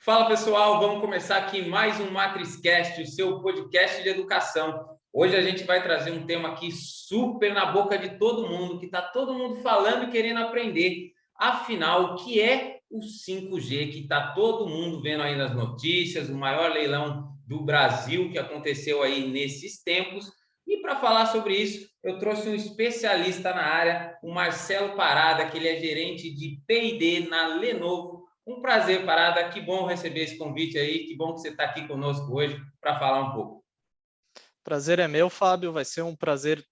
Fala pessoal, vamos começar aqui mais um MatrizCast, o seu podcast de educação. Hoje a gente vai trazer um tema aqui super na boca de todo mundo, que está todo mundo falando e querendo aprender. Afinal, o que é o 5G, que está todo mundo vendo aí nas notícias, o maior leilão do Brasil que aconteceu aí nesses tempos. E para falar sobre isso, eu trouxe um especialista na área, o Marcelo Parada, que ele é gerente de P&D na Lenovo. Um prazer, Parada. Que bom receber esse convite aí. Que bom que você está aqui conosco hoje para falar um pouco. Prazer é meu, Fábio. Vai ser um prazer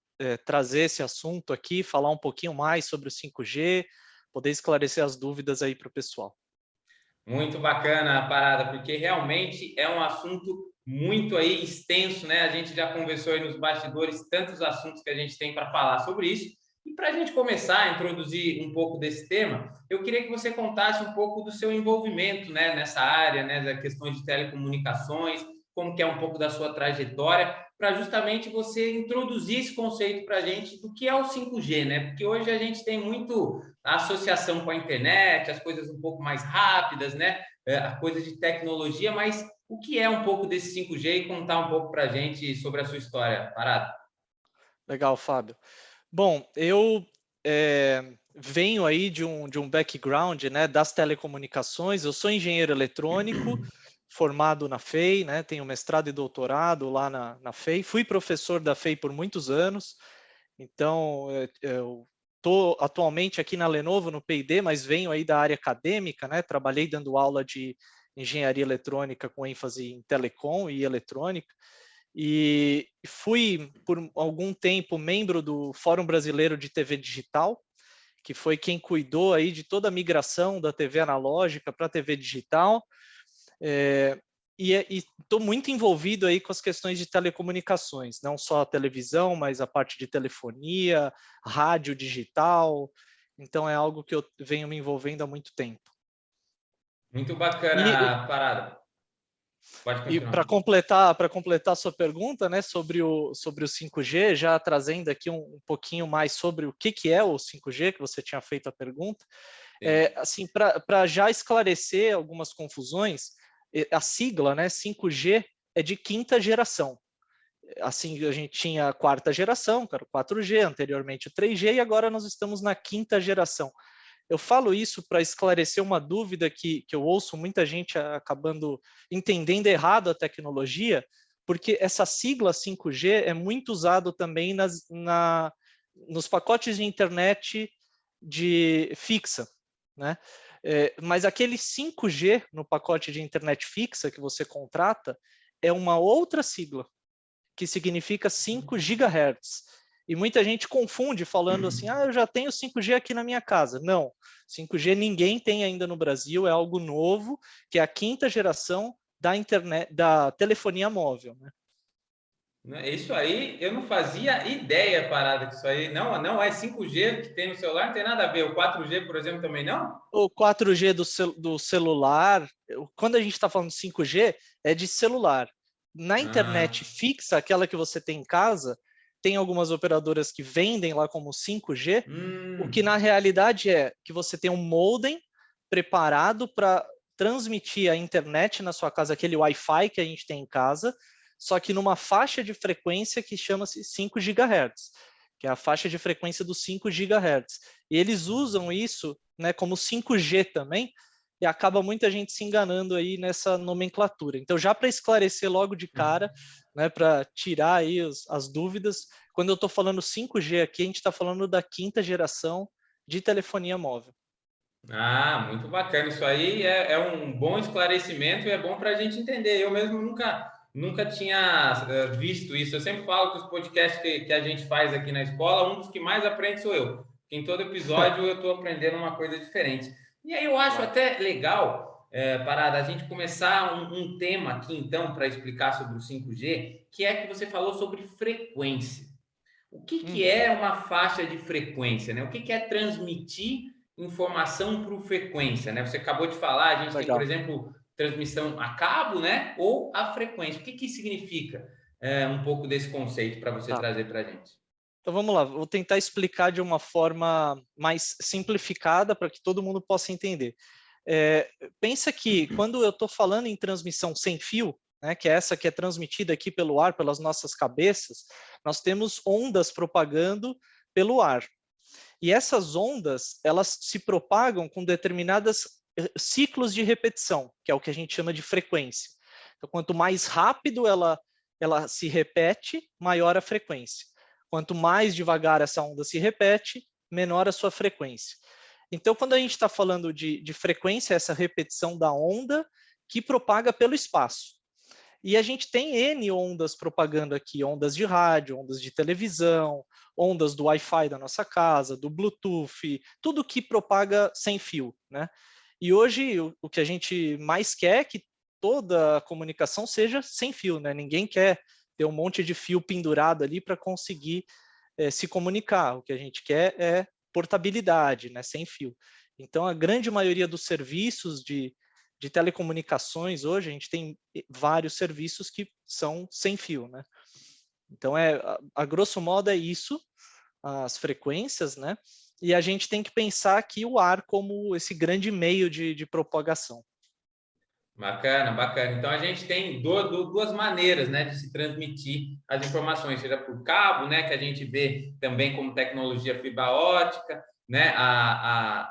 trazer esse assunto aqui, falar um pouquinho mais sobre o 5G, poder esclarecer as dúvidas aí para o pessoal. Muito bacana a Parada, porque realmente é um assunto muito aí extenso, né? A gente já conversou aí nos bastidores tantos assuntos que a gente tem para falar sobre isso. E para a gente começar a introduzir um pouco desse tema, eu queria que você contasse um pouco do seu envolvimento, né, nessa área, né, da questão de telecomunicações, como que é um pouco da sua trajetória, para justamente você introduzir esse conceito para a gente do que é o 5G, né? Porque hoje a gente tem muito a associação com a internet, as coisas um pouco mais rápidas, né? A coisa de tecnologia, mas o que é um pouco desse 5G e contar um pouco para a gente sobre a sua história, Parado? Legal, Fábio. Bom, eu venho aí de um background, né, das telecomunicações. Eu sou engenheiro eletrônico, formado na FEI, né, tenho mestrado e doutorado lá na FEI. Fui professor da FEI por muitos anos, então eu estou atualmente aqui na Lenovo, no P&D, mas venho aí da área acadêmica, né, trabalhei dando aula de engenharia eletrônica com ênfase em telecom e eletrônica. E fui, por algum tempo, membro do Fórum Brasileiro de TV Digital, que foi quem cuidou aí de toda a migração da TV analógica para a TV digital. E estou muito envolvido aí com as questões de telecomunicações, não só a televisão, mas a parte de telefonia, rádio digital. Então é algo que eu venho me envolvendo há muito tempo. Muito E, bacana a Parada. Pode E continuar. para completar a sua pergunta, né, sobre o 5G, já trazendo aqui um pouquinho mais sobre o que é o 5G, que você tinha feito a pergunta, Sim. assim, para já esclarecer algumas confusões, a sigla, né, 5G é de quinta geração. Assim, a gente tinha a quarta geração, que era o 4G, anteriormente o 3G, e agora nós estamos na quinta geração. Eu falo isso para esclarecer uma dúvida que eu ouço muita gente acabando entendendo errado a tecnologia, porque essa sigla 5G é muito usado também nos pacotes de internet fixa, né? Mas aquele 5G no pacote de internet fixa que você contrata é uma outra sigla, que significa 5 GHz. E muita gente confunde falando assim, eu já tenho 5G aqui na minha casa. Não, 5G ninguém tem ainda no Brasil, é algo novo, que é a quinta geração da internet, da telefonia móvel, né? Isso aí eu não fazia ideia, Parada, que isso aí não é 5G que tem no celular, não tem nada a ver. O 4G, por exemplo, também não? O 4G do celular, quando a gente está falando de 5G, é de celular. Na internet Ah, fixa, aquela que você tem em casa, tem algumas operadoras que vendem lá como 5G, o que na realidade é que você tem um modem preparado para transmitir a internet na sua casa, aquele Wi-Fi que a gente tem em casa, só que numa faixa de frequência que chama-se 5 GHz, que é a faixa de frequência dos 5 GHz. E eles usam isso, né, como 5G também, e acaba muita gente se enganando aí nessa nomenclatura. Então, já para esclarecer logo de cara, né, para tirar aí as dúvidas, quando eu estou falando 5G aqui, a gente está falando da quinta geração de telefonia móvel. Muito bacana. Isso aí é um bom esclarecimento e é bom para a gente entender. Eu mesmo nunca tinha visto isso. Eu sempre falo que os podcasts que a gente faz aqui na escola, um dos que mais aprende sou eu. Em todo episódio eu estou aprendendo uma coisa diferente. E aí eu acho Claro. até legal, Parada, a gente começar um tema aqui, então, para explicar sobre o 5G, que é que você falou sobre frequência. O que Uhum. é uma faixa de frequência, né? O que é transmitir informação por frequência, né? Você acabou de falar, a gente tem, por Legal. exemplo, transmissão a cabo, né? Ou a frequência. O que significa um pouco desse conceito para você Tá. trazer para a gente? Então vamos lá, vou tentar explicar de uma forma mais simplificada para que todo mundo possa entender. Pensa que quando eu estou falando em transmissão sem fio, né, que é essa que é transmitida aqui pelo ar, pelas nossas cabeças, nós temos ondas propagando pelo ar. E essas ondas, elas se propagam com determinadas ciclos de repetição, que é o que a gente chama de frequência. Então, quanto mais rápido ela se repete, maior a frequência. Quanto mais devagar essa onda se repete, menor a sua frequência. Então, quando a gente está falando de frequência, essa repetição da onda que propaga pelo espaço. E a gente tem N ondas propagando aqui, ondas de rádio, ondas de televisão, ondas do Wi-Fi da nossa casa, do Bluetooth, tudo que propaga sem fio, né? E hoje o que a gente mais quer é que toda a comunicação seja sem fio, né? Ninguém quer ter um monte de fio pendurado ali para conseguir se comunicar. O que a gente quer é portabilidade, né? Sem fio. Então, a grande maioria dos serviços de telecomunicações hoje, a gente tem vários serviços que são sem fio, né? Então, a grosso modo é isso, as frequências, né? E a gente tem que pensar aqui o ar como esse grande meio de propagação. Bacana, bacana. Então, a gente tem duas maneiras, né, de se transmitir as informações, seja por cabo, né, que a gente vê também como tecnologia fibra ótica, né,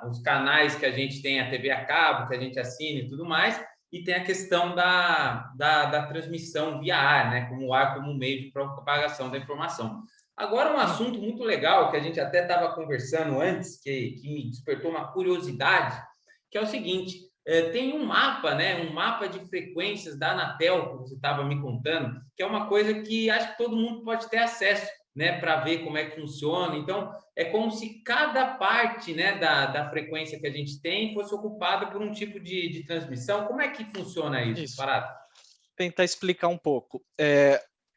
os canais que a gente tem, a TV a cabo, que a gente assina e tudo mais, e tem a questão da transmissão via ar, né, como o ar como meio de propagação da informação. Agora, um assunto muito legal que a gente até estava conversando antes, que me despertou uma curiosidade, que é o seguinte: tem um mapa, né? Um mapa de frequências da Anatel, que você estava me contando, que é uma coisa que acho que todo mundo pode ter acesso, né? Para ver como é que funciona. Então, é como se cada parte, né, da frequência que a gente tem fosse ocupada por um tipo de transmissão. Como é que funciona isso, Isso. Parada? Tentar explicar um pouco.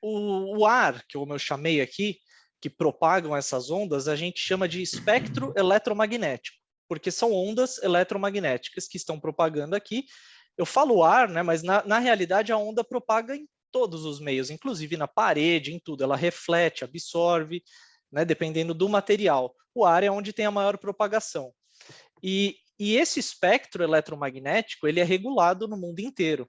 O ar, que eu chamei aqui, que propagam essas ondas, a gente chama de espectro eletromagnético, porque são ondas eletromagnéticas que estão propagando aqui. Eu falo ar, né, mas na realidade a onda propaga em todos os meios, inclusive na parede, em tudo. Ela reflete, absorve, né, dependendo do material. O ar é onde tem a maior propagação. E esse espectro eletromagnético ele é regulado no mundo inteiro.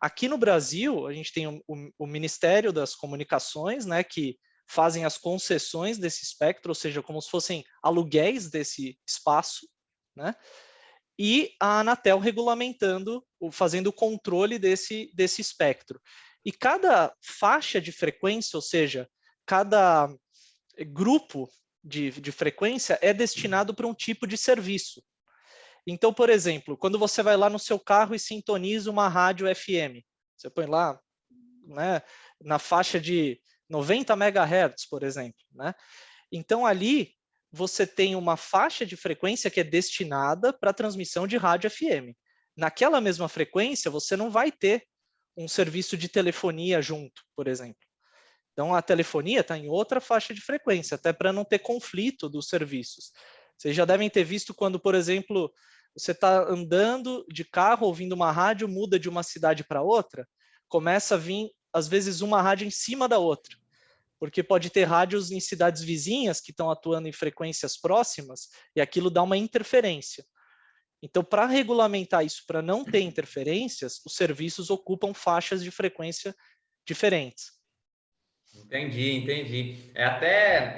Aqui no Brasil, a gente tem o Ministério das Comunicações, né, que fazem as concessões desse espectro, ou seja, como se fossem aluguéis desse espaço, né? E a Anatel regulamentando, fazendo o controle desse espectro. E cada faixa de frequência, ou seja, cada grupo de frequência é destinado para um tipo de serviço. Então, por exemplo, quando você vai lá no seu carro e sintoniza uma rádio FM, você põe lá, né, na faixa de 90 MHz, por exemplo, né? Então, ali você tem uma faixa de frequência que é destinada para transmissão de rádio FM. Naquela mesma frequência, você não vai ter um serviço de telefonia junto, por exemplo. Então, a telefonia está em outra faixa de frequência, até para não ter conflito dos serviços. Vocês já devem ter visto quando, por exemplo, você está andando de carro, ouvindo uma rádio, muda de uma cidade para outra, começa a vir, às vezes, uma rádio em cima da outra, porque pode ter rádios em cidades vizinhas que estão atuando em frequências próximas e aquilo dá uma interferência. Então, para regulamentar isso, para não ter interferências, os serviços ocupam faixas de frequência diferentes. Entendi.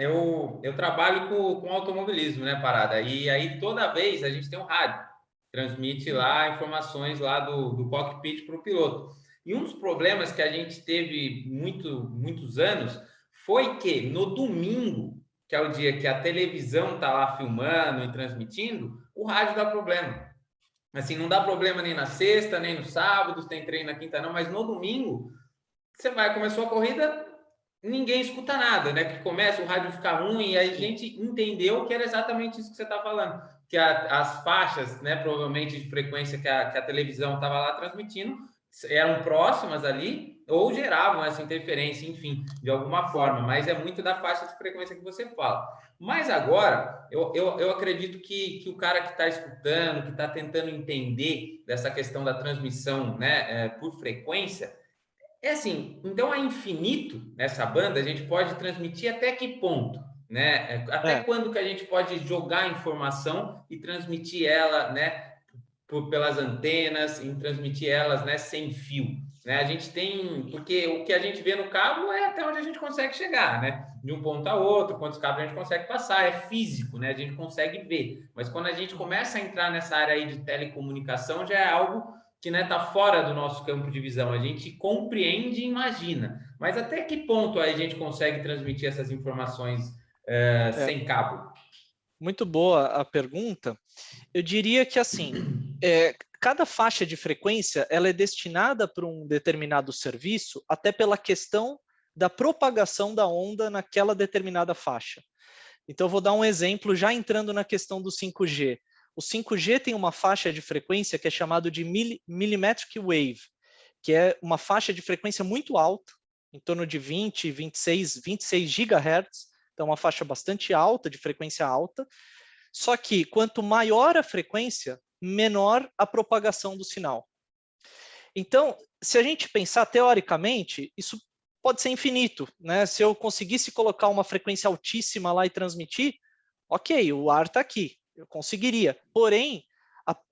Eu trabalho com automobilismo, né, Parada? E aí toda vez a gente tem um rádio, transmite lá informações lá do cockpit para o piloto. E um dos problemas que a gente teve muitos anos foi que no domingo, que é o dia que a televisão está lá filmando e transmitindo, o rádio dá problema. Assim, não dá problema nem na sexta, nem no sábado, tem treino na quinta não, mas no domingo, começou a corrida, ninguém escuta nada, né? Que começa o rádio ficar ruim e a gente entendeu que era exatamente isso que você está falando, que as faixas, né, provavelmente de frequência que a televisão estava lá transmitindo eram próximas ali ou geravam essa interferência, enfim, de alguma forma, mas é muito da faixa de frequência que você fala. Mas agora, eu acredito que o cara que está escutando, que está tentando entender dessa questão da transmissão, né, por frequência, é assim, então é infinito nessa banda, a gente pode transmitir até que ponto, né? Até quando que a gente pode jogar informação e transmitir ela, né, pelas antenas, em transmitir elas, né, sem fio. Né? A gente tem, porque o que a gente vê no cabo é até onde a gente consegue chegar, né? De um ponto a outro, quantos cabos a gente consegue passar, é físico, né? A gente consegue ver. Mas quando a gente começa a entrar nessa área aí de telecomunicação, já é algo que, né, tá fora do nosso campo de visão. A gente compreende e imagina. Mas até que ponto a gente consegue transmitir essas informações sem cabo? Muito boa a pergunta. Eu diria que, assim, cada faixa de frequência ela é destinada para um determinado serviço, até pela questão da propagação da onda naquela determinada faixa. Então, eu vou dar um exemplo já entrando na questão do 5G. O 5G tem uma faixa de frequência que é chamada de millimetric wave, que é uma faixa de frequência muito alta, em torno de 20, 26 GHz, então uma faixa bastante alta, de frequência alta. Só que quanto maior a frequência, menor a propagação do sinal. Então, se a gente pensar teoricamente, isso pode ser infinito, né? Se eu conseguisse colocar uma frequência altíssima lá e transmitir, ok, o ar está aqui, eu conseguiria. Porém,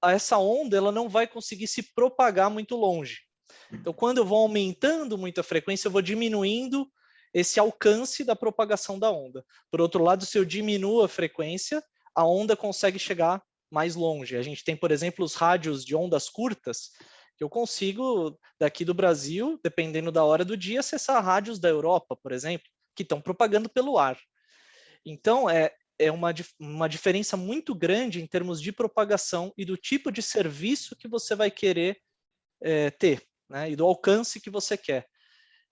essa onda ela não vai conseguir se propagar muito longe. Então, quando eu vou aumentando muito a frequência, eu vou diminuindo esse alcance da propagação da onda. Por outro lado, se eu diminuo a frequência, a onda consegue chegar mais longe. A gente tem, por exemplo, os rádios de ondas curtas, que eu consigo, daqui do Brasil, dependendo da hora do dia, acessar rádios da Europa, por exemplo, que estão propagando pelo ar. Então, é uma diferença muito grande em termos de propagação e do tipo de serviço que você vai querer ter, né? E do alcance que você quer.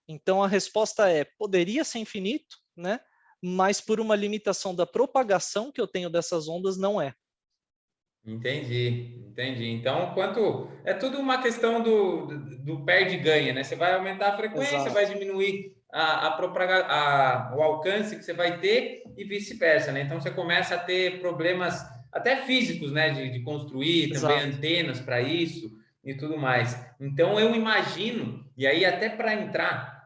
Então, a resposta é, poderia ser infinito, né? Mas por uma limitação da propagação que eu tenho dessas ondas, não é. Entendi, entendi. Então, quanto é tudo uma questão do perde-ganha, né? Você vai aumentar a frequência, vai Exato. diminuir o alcance que você vai ter e vice-versa, né? Então, você começa a ter problemas até físicos, né? De construir também Exato. antenas para isso e tudo mais. Então, eu imagino, e aí até para entrar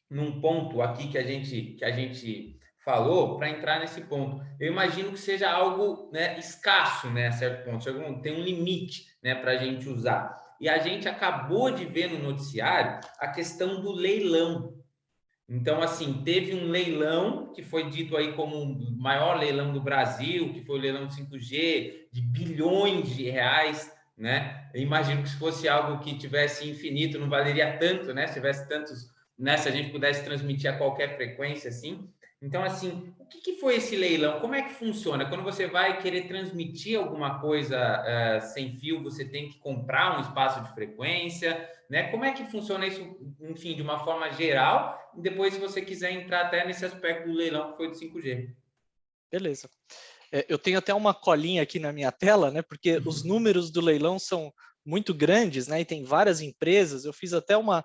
num ponto aqui que a gente falou, para entrar nesse ponto, eu imagino que seja algo, né, escasso, né, a certo ponto, tem um limite, né, para a gente usar. E a gente acabou de ver no noticiário a questão do leilão. Então, assim, teve um leilão que foi dito aí como o maior leilão do Brasil, que foi o leilão de 5G, de bilhões de reais, né? Eu imagino que se fosse algo que tivesse infinito, não valeria tanto, né? Se tivesse tantos, né? Se a gente pudesse transmitir a qualquer frequência, assim. Então, assim, o que foi esse leilão? Como é que funciona? Quando você vai querer transmitir alguma coisa sem fio, você tem que comprar um espaço de frequência, né? Como é que funciona isso, enfim, de uma forma geral? E depois, se você quiser entrar até nesse aspecto do leilão que foi do 5G. Beleza. Eu tenho até uma colinha aqui na minha tela, né? Porque os números do leilão são muito grandes, né? E tem várias empresas. Eu fiz até uma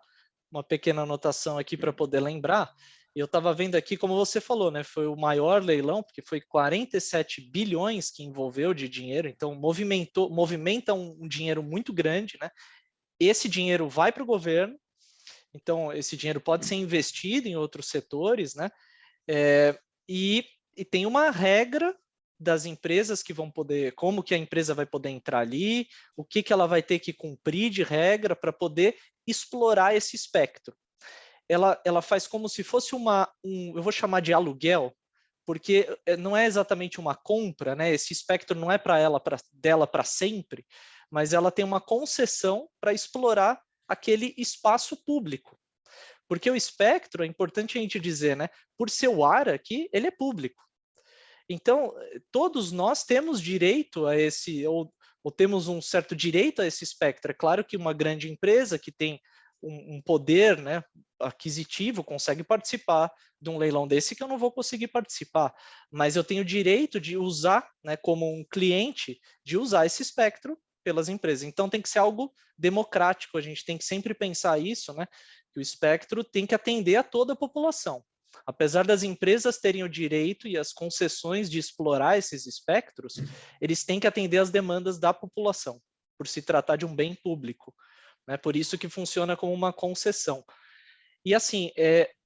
pequena anotação aqui para poder lembrar. Eu estava vendo aqui, como você falou, né? Foi o maior leilão, porque foi 47 bilhões que envolveu de dinheiro, então movimenta um dinheiro muito grande, né? Esse dinheiro vai para o governo, então esse dinheiro pode ser investido em outros setores, né? É, e tem uma regra das empresas que vão poder, como que a empresa vai poder entrar ali, o que ela vai ter que cumprir de regra para poder explorar esse espectro. Ela faz como se fosse eu vou chamar de aluguel, porque não é exatamente uma compra, né? Esse espectro não é dela para sempre, mas ela tem uma concessão para explorar aquele espaço público. Porque o espectro, é importante a gente dizer, né? Por ser o ar aqui, ele é público. Então, todos nós temos direito a ou temos um certo direito a esse espectro. É claro que uma grande empresa que tem um poder, né, aquisitivo consegue participar de um leilão desse que eu não vou conseguir participar, mas eu tenho direito de usar, né, como um cliente, de usar esse espectro pelas empresas. Então tem que ser algo democrático, a gente tem que sempre pensar isso, né, que o espectro tem que atender a toda a população. Apesar das empresas terem o direito e as concessões de explorar esses espectros, eles têm que atender às demandas da população, por se tratar de um bem público. Né? Por isso que funciona como uma concessão. E assim,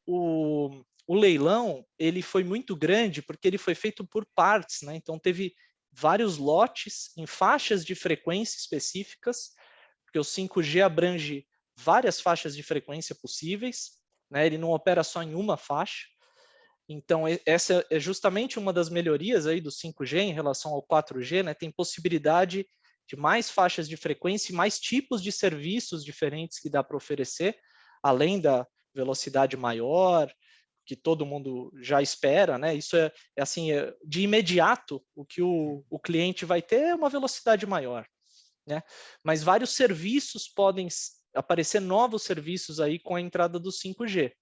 o leilão ele foi muito grande porque ele foi feito por partes, né? Então teve vários lotes em faixas de frequência específicas, porque o 5G abrange várias faixas de frequência possíveis, né? Ele não opera só em uma faixa. Então, essa é justamente uma das melhorias aí do 5G em relação ao 4G, né? Tem possibilidade de mais faixas de frequência e mais tipos de serviços diferentes que dá para oferecer, além da velocidade maior, que todo mundo já espera, né? Isso é assim, de imediato, o que o cliente vai ter é uma velocidade maior, né? Mas vários serviços podem aparecer, novos serviços aí com a entrada do 5G.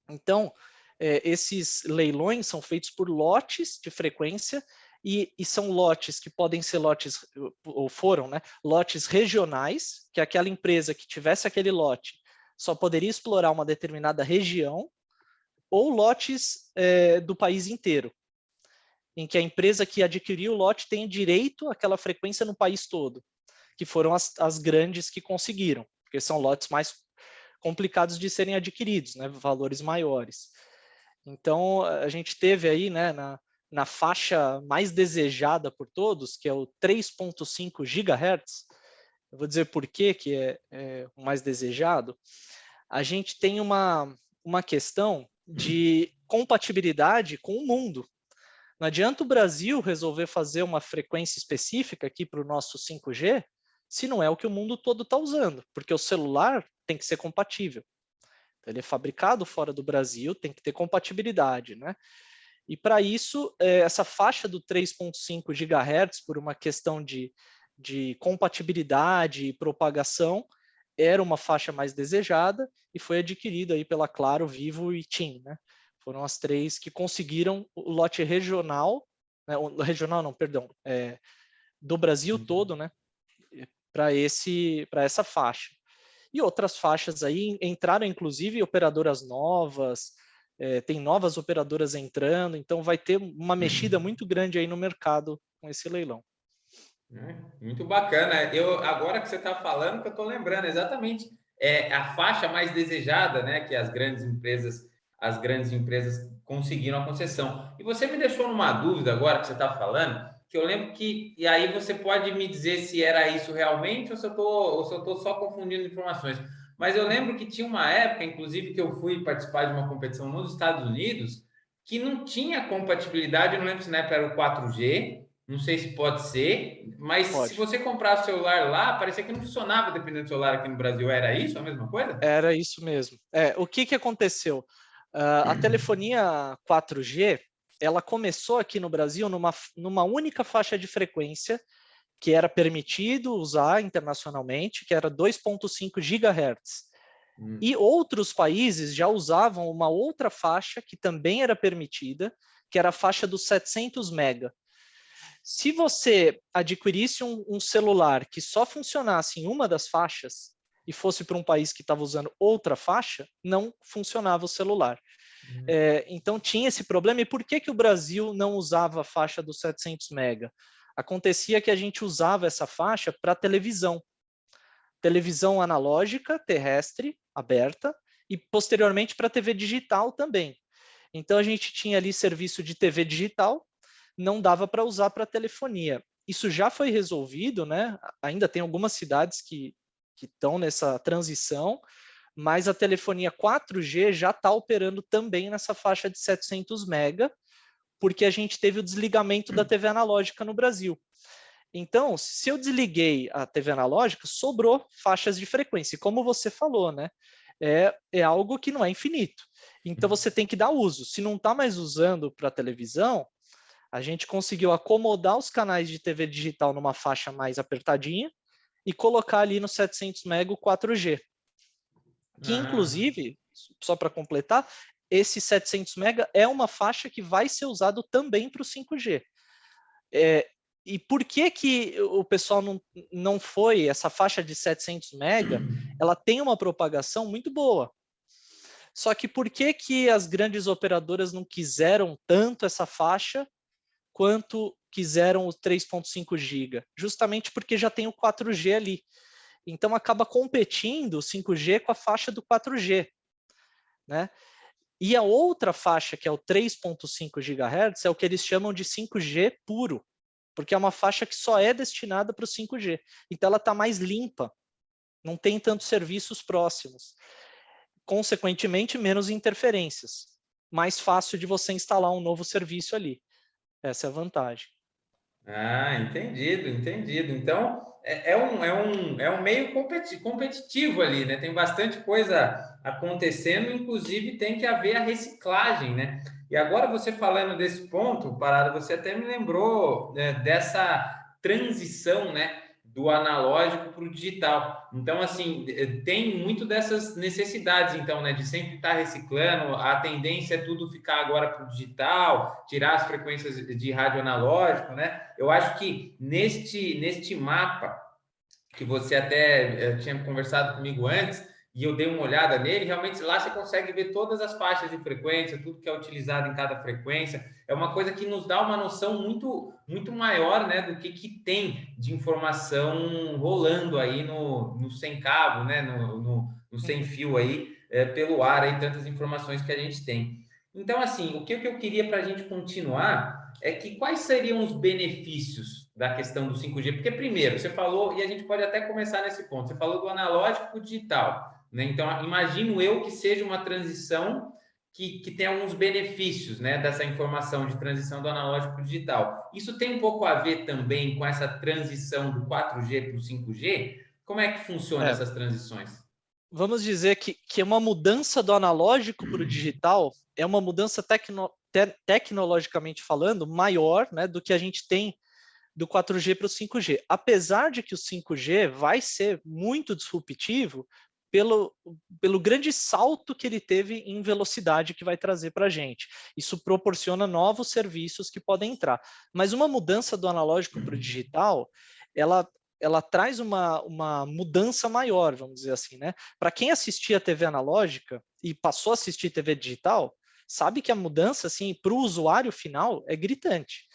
Então, esses leilões são feitos por lotes de frequência e são lotes que podem ser lotes, ou foram, né, lotes regionais, que aquela empresa que tivesse aquele lote só poderia explorar uma determinada região, ou lotes do país inteiro, em que a empresa que adquiriu o lote tem direito àquela frequência no país todo, que foram as grandes que conseguiram, porque são lotes mais complicados de serem adquiridos, né, valores maiores. Então, a gente teve aí, né, na faixa mais desejada por todos, que é o 3.5 GHz, eu vou dizer por que é o mais desejado, a gente tem uma questão de compatibilidade com o mundo. Não adianta o Brasil resolver fazer uma frequência específica aqui para o nosso 5G, se não é o que o mundo todo está usando, porque o celular tem que ser compatível. Ele é fabricado fora do Brasil, tem que ter compatibilidade, né? E para isso, essa faixa do 3.5 GHz, por uma questão de compatibilidade e propagação, era uma faixa mais desejada e foi adquirida aí pela Claro, Vivo e TIM, né? Foram as três que conseguiram o lote regional, né? Regional não, perdão, do Brasil todo, né? Para essa faixa. E outras faixas aí entraram, inclusive, operadoras novas, tem novas operadoras entrando, então vai ter uma mexida muito grande aí no mercado com esse leilão. Muito bacana. Agora que você está falando, que eu estou lembrando exatamente, a faixa mais desejada, né, que as grandes empresas conseguiram a concessão. E você me deixou numa dúvida agora que você está falando, que eu lembro e aí você pode me dizer se era isso realmente ou se eu estou só confundindo informações. Mas eu lembro que tinha uma época, inclusive, que eu fui participar de uma competição nos Estados Unidos, que não tinha compatibilidade, eu não lembro se na época era o 4G, não sei se pode ser, mas se você comprar o celular lá, parecia que não funcionava dependendo do celular aqui no Brasil. Era isso a mesma coisa? Era isso mesmo. O que aconteceu? A telefonia 4G, ela começou aqui no Brasil numa única faixa de frequência que era permitido usar internacionalmente, que era 2.5 GHz. E outros países já usavam uma outra faixa que também era permitida, que era a faixa dos 700 MB. Se você adquirisse um celular que só funcionasse em uma das faixas e fosse para um país que estava usando outra faixa, não funcionava o celular. Então tinha esse problema. E por que o Brasil não usava a faixa dos 700 MB? Acontecia que a gente usava essa faixa para televisão analógica, terrestre, aberta, e posteriormente para TV digital também. Então a gente tinha ali serviço de TV digital, não dava para usar para telefonia. Isso já foi resolvido, né? Ainda tem algumas cidades que estão nessa transição, mas a telefonia 4G já está operando também nessa faixa de 700 MB, porque a gente teve o desligamento da TV analógica no Brasil. Então, se eu desliguei a TV analógica, sobrou faixas de frequência. E como você falou, né? É algo que não é infinito. Então, você tem que dar uso. Se não está mais usando para televisão, a gente conseguiu acomodar os canais de TV digital numa faixa mais apertadinha e colocar ali no 700 MB o 4G. Que, inclusive, só para completar, esse 700 MB é uma faixa que vai ser usado também para o 5G. E por que o pessoal não foi, essa faixa de 700 MB, ela tem uma propagação muito boa. Só que por que as grandes operadoras não quiseram tanto essa faixa quanto quiseram o 3.5 GB? Justamente porque já tem o 4G ali. Então acaba competindo o 5G com a faixa do 4G, né? E a outra faixa, que é o 3.5 GHz, é o que eles chamam de 5G puro, porque é uma faixa que só é destinada para o 5G. Então, ela está mais limpa, não tem tantos serviços próximos. Consequentemente, menos interferências. Mais fácil de você instalar um novo serviço ali. Essa é a vantagem. Ah, entendido, entendido. Então, é um meio competitivo ali, né? Tem bastante coisa acontecendo, inclusive tem que haver a reciclagem, né? E agora você falando desse ponto, Parada, você até me lembrou, né, dessa transição, né, do analógico para o digital. Então, assim, tem muito dessas necessidades, então, né, de sempre estar reciclando. A tendência é tudo ficar agora para o digital, tirar as frequências de rádio analógico, né? Eu acho que neste mapa que você até tinha conversado comigo antes, e eu dei uma olhada nele, realmente lá você consegue ver todas as faixas de frequência, tudo que é utilizado em cada frequência. É uma coisa que nos dá uma noção muito maior, né, do que tem de informação rolando aí no sem cabo, né, no sem fio aí, pelo ar, aí, tantas informações que a gente tem. Então, assim, o que eu queria para a gente continuar é que quais seriam os benefícios da questão do 5G? Porque, primeiro, você falou, e a gente pode até começar nesse ponto, você falou do analógico para o digital, né? Então, imagino eu que seja uma transição que tem alguns benefícios, né, dessa informação de transição do analógico para o digital. Isso tem um pouco a ver também com essa transição do 4G para o 5G? Como é que funciona É, essas transições? vamos dizer que uma mudança do analógico para o digital é uma mudança tecnologicamente falando maior, né, do que a gente tem do 4G para o 5G. Apesar de que o 5G vai ser muito disruptivo pelo grande salto que ele teve em velocidade que vai trazer para a gente. Isso proporciona novos serviços que podem entrar. Mas uma mudança do analógico para o digital, ela traz uma mudança maior, vamos dizer assim, né? Para quem assistia TV analógica e passou a assistir TV digital, sabe que a mudança, assim, para o usuário final é gritante.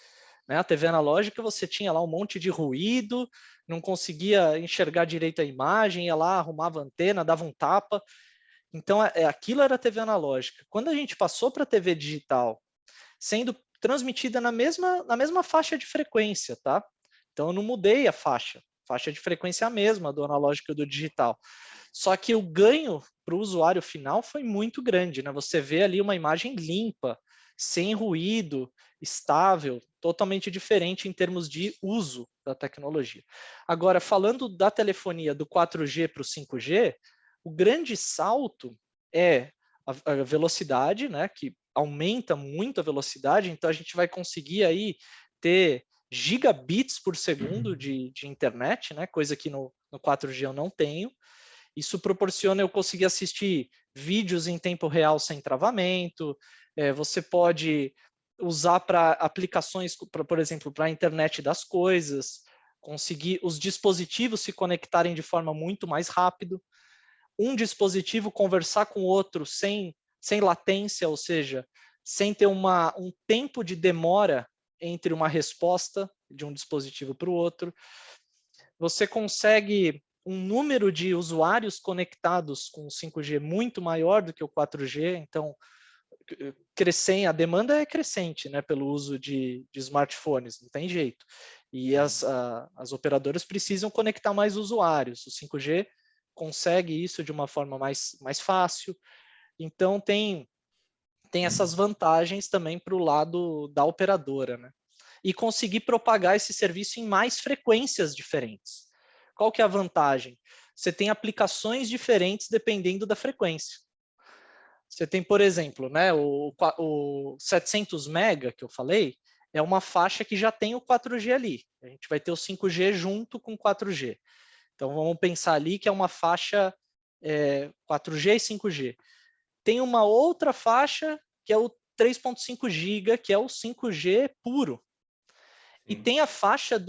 Né? A TV analógica você tinha lá um monte de ruído, não conseguia enxergar direito a imagem, ia lá, arrumava a antena, dava um tapa. Então, aquilo era a TV analógica. Quando a gente passou para a TV digital, sendo transmitida na mesma faixa de frequência, tá? Então, eu não mudei a faixa de frequência é a mesma do analógico e do digital. Só que o ganho para o usuário final foi muito grande, né? Você vê ali uma imagem limpa, sem ruído, estável, totalmente diferente em termos de uso da tecnologia. Agora, falando da telefonia do 4G para o 5G, o grande salto é a velocidade, né, que aumenta muito a velocidade, então a gente vai conseguir aí ter gigabits por segundo de internet, né, coisa que no 4G eu não tenho. Isso proporciona eu conseguir assistir vídeos em tempo real sem travamento. Você pode usar para aplicações, por exemplo, para a internet das coisas, conseguir os dispositivos se conectarem de forma muito mais rápido. Um dispositivo conversar com o outro sem latência, ou seja, sem ter um tempo de demora entre uma resposta de um dispositivo para o outro. Você consegue um número de usuários conectados com o 5G muito maior do que o 4G, então a demanda é crescente, né, pelo uso de smartphones, não tem jeito. E as operadoras precisam conectar mais usuários. O 5G consegue isso de uma forma mais fácil. Então, tem essas vantagens também para o lado da operadora, né? E conseguir propagar esse serviço em mais frequências diferentes. Qual que é a vantagem? Você tem aplicações diferentes dependendo da frequência. Você tem, por exemplo, né, o 700 mega que eu falei, é uma faixa que já tem o 4G ali. A gente vai ter o 5G junto com o 4G. Então, vamos pensar ali que é uma faixa 4G e 5G. Tem uma outra faixa que é o 3.5 GB, que é o 5G puro. E Sim. tem a faixa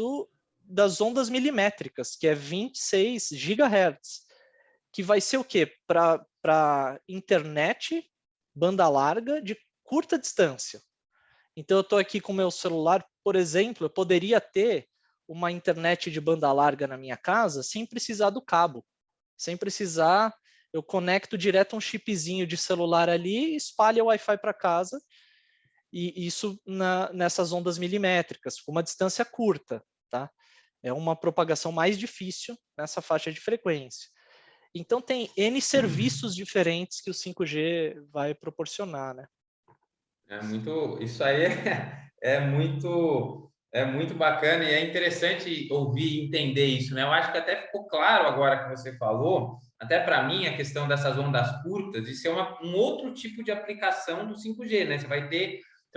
das ondas milimétricas, que é 26 GHz, que vai ser o quê? Para internet, banda larga, de curta distância. Então, eu estou aqui com o meu celular, por exemplo, eu poderia ter uma internet de banda larga na minha casa sem precisar do cabo, sem precisar, eu conecto direto um chipzinho de celular ali, espalha o Wi-Fi para casa e isso nessas ondas milimétricas, com uma distância curta, tá? É uma propagação mais difícil nessa faixa de frequência. Então, tem N serviços diferentes que o 5G vai proporcionar, né? Isso aí é muito bacana e é interessante ouvir e entender isso, né? Eu acho que até ficou claro agora que você falou, até para mim, a questão dessas ondas curtas, isso é um outro tipo de aplicação do 5G, né? Você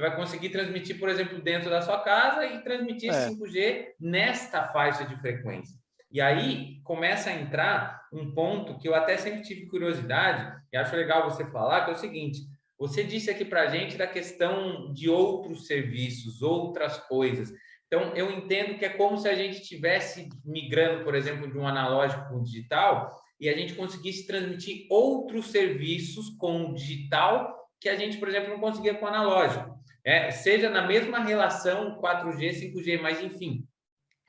vai conseguir transmitir, por exemplo, dentro da sua casa e transmitir É, 5G nesta faixa de frequência. E aí começa a entrar um ponto que eu até sempre tive curiosidade, e acho legal você falar, que é o seguinte: você disse aqui para a gente da questão de outros serviços, outras coisas. Então, eu entendo que é como se a gente estivesse migrando, por exemplo, de um analógico para um digital e a gente conseguisse transmitir outros serviços com o digital que a gente, por exemplo, não conseguia com o analógico. Seja na mesma relação 4G, 5G, mas enfim.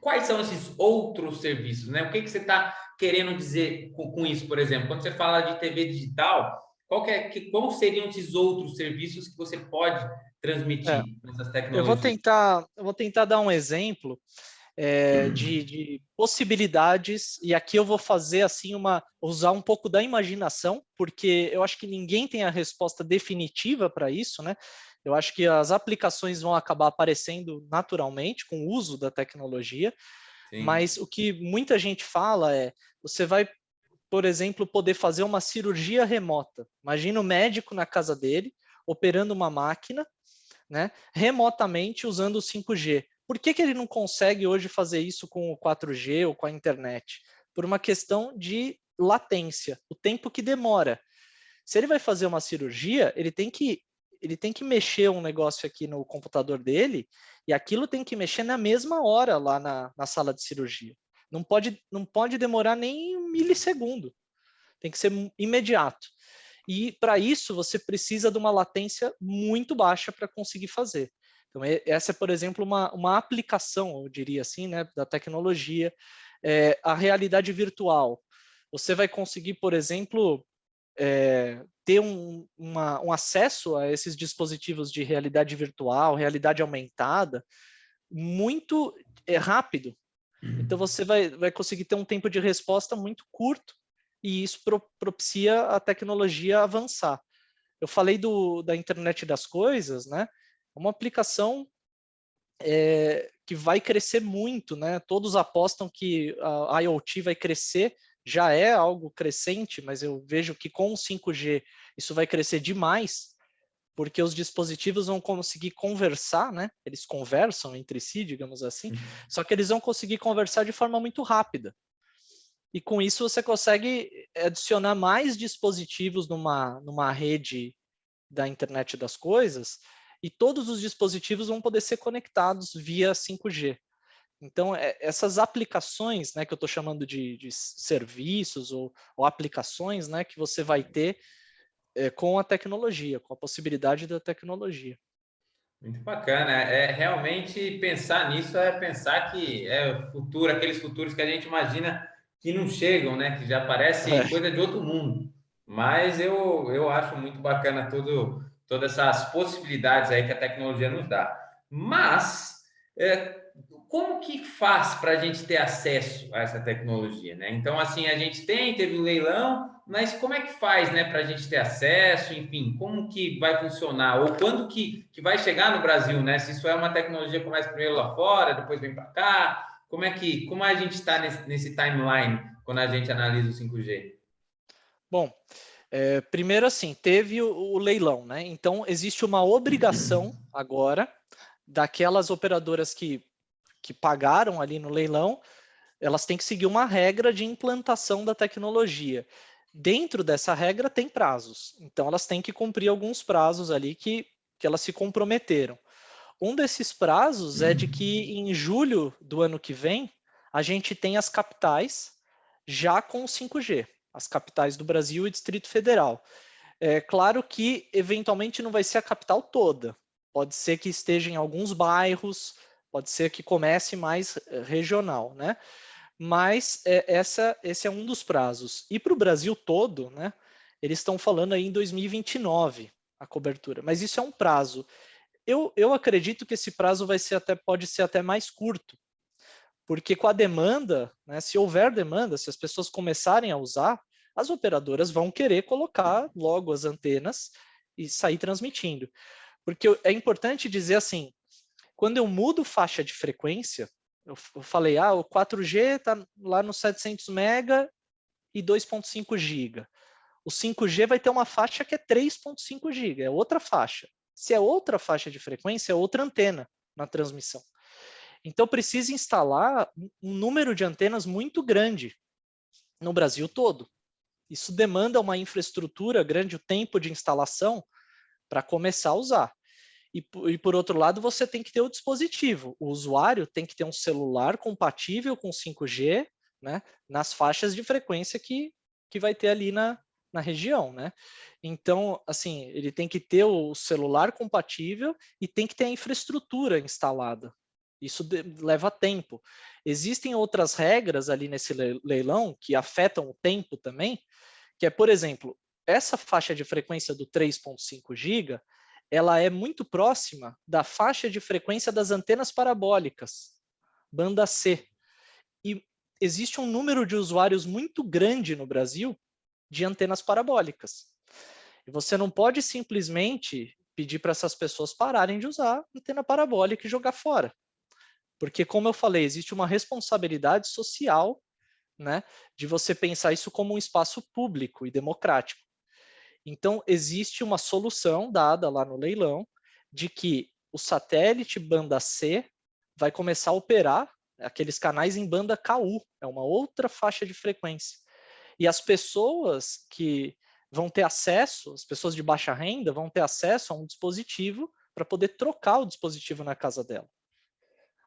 Quais são esses outros serviços, né? O que você está querendo dizer com isso, por exemplo? Quando você fala de TV digital, qual seriam esses outros serviços que você pode é. transmitir nessas Eu vou tecnologias? tentar, eu vou tentar dar um exemplo de possibilidades, e aqui eu vou fazer assim usar um pouco da imaginação, porque eu acho que ninguém tem a resposta definitiva para isso, né? Eu acho que as aplicações vão acabar aparecendo naturalmente com o uso da tecnologia, Sim. mas o que muita gente fala você vai, por exemplo, poder fazer uma cirurgia remota. Imagina o médico na casa dele, operando uma máquina, né, remotamente usando o 5G. Por que ele não consegue hoje fazer isso com o 4G ou com a internet? Por uma questão de latência, o tempo que demora. Se ele vai fazer uma cirurgia, ele tem que mexer um negócio aqui no computador dele e aquilo tem que mexer na mesma hora lá na sala de cirurgia. Não pode demorar nem um milissegundo. Tem que ser imediato. E para isso você precisa de uma latência muito baixa para conseguir fazer. Então, essa é, por exemplo, uma aplicação, eu diria assim, né, da tecnologia. A realidade virtual. Você vai conseguir, por exemplo, ter um acesso a esses dispositivos de realidade virtual, realidade aumentada, muito rápido. Então, você vai conseguir ter um tempo de resposta muito curto e isso propicia a tecnologia avançar. Eu falei da internet das coisas, né? Uma aplicação que vai crescer muito, né? Todos apostam que a IoT vai crescer, já é algo crescente, mas eu vejo que com o 5G isso vai crescer demais, porque os dispositivos vão conseguir conversar, né? Eles conversam entre si, digamos assim, só que eles vão conseguir conversar de forma muito rápida. E com isso você consegue adicionar mais dispositivos numa rede da internet das coisas e todos os dispositivos vão poder ser conectados via 5G. Então, essas aplicações, né, que eu estou chamando de serviços ou aplicações, né, que você vai ter com a tecnologia, com a possibilidade da tecnologia. Muito bacana. Realmente pensar nisso é pensar que é o futuro, aqueles futuros que a gente imagina que não chegam, né? Que já parece É. coisa de outro mundo. Mas eu acho muito bacana todas essas possibilidades aí que a tecnologia nos dá. Mas como que faz para a gente ter acesso a essa tecnologia, né? Então, assim, a gente teve o leilão, mas como é que faz, né, para a gente ter acesso, enfim, como que vai funcionar? Ou quando que vai chegar no Brasil, né? Se isso é uma tecnologia que começa primeiro lá fora, depois vem para cá, como a gente está nesse timeline quando a gente analisa o 5G? Bom, primeiro assim, teve o leilão, né? Então, existe uma obrigação agora daquelas operadoras que pagaram ali no leilão, elas têm que seguir uma regra de implantação da tecnologia. Dentro dessa regra tem prazos, então elas têm que cumprir alguns prazos ali que elas se comprometeram. Um desses prazos é de que em julho do ano que vem a gente tem as capitais já com o 5G, as capitais do Brasil e Distrito Federal. É claro que eventualmente não vai ser a capital toda, pode ser que esteja em alguns bairros, pode ser que comece mais regional, né? Mas esse é um dos prazos. E para o Brasil todo, né? Eles estão falando aí em 2029 a cobertura, mas isso é um prazo. Eu acredito que esse prazo pode ser até mais curto, porque com a demanda, né, se houver demanda, se as pessoas começarem a usar, as operadoras vão querer colocar logo as antenas e sair transmitindo. Porque é importante dizer assim, quando eu mudo faixa de frequência, eu falei, o 4G está lá no 700 mega e 2.5 giga. O 5G vai ter uma faixa que é 3.5 giga, é outra faixa. Se é outra faixa de frequência, é outra antena na transmissão. Então, precisa instalar um número de antenas muito grande no Brasil todo. Isso demanda uma infraestrutura grande, o tempo de instalação para começar a usar. E, por outro lado, você tem que ter o dispositivo. O usuário tem que ter um celular compatível com 5G, né, nas faixas de frequência que vai ter ali na região, né? Então, assim, ele tem que ter o celular compatível e tem que ter a infraestrutura instalada. Isso leva tempo. Existem outras regras ali nesse leilão que afetam o tempo também, que é, por exemplo, essa faixa de frequência do 3.5 giga, ela é muito próxima da faixa de frequência das antenas parabólicas, banda C. E existe um número de usuários muito grande no Brasil de antenas parabólicas. E você não pode simplesmente pedir para essas pessoas pararem de usar antena parabólica e jogar fora. Porque, como eu falei, existe uma responsabilidade social, né, de você pensar isso como um espaço público e democrático. Então, existe uma solução dada lá no leilão de que o satélite banda C vai começar a operar aqueles canais em banda KU, é uma outra faixa de frequência. E as pessoas que vão ter acesso, as pessoas de baixa renda vão ter acesso a um dispositivo para poder trocar o dispositivo na casa dela.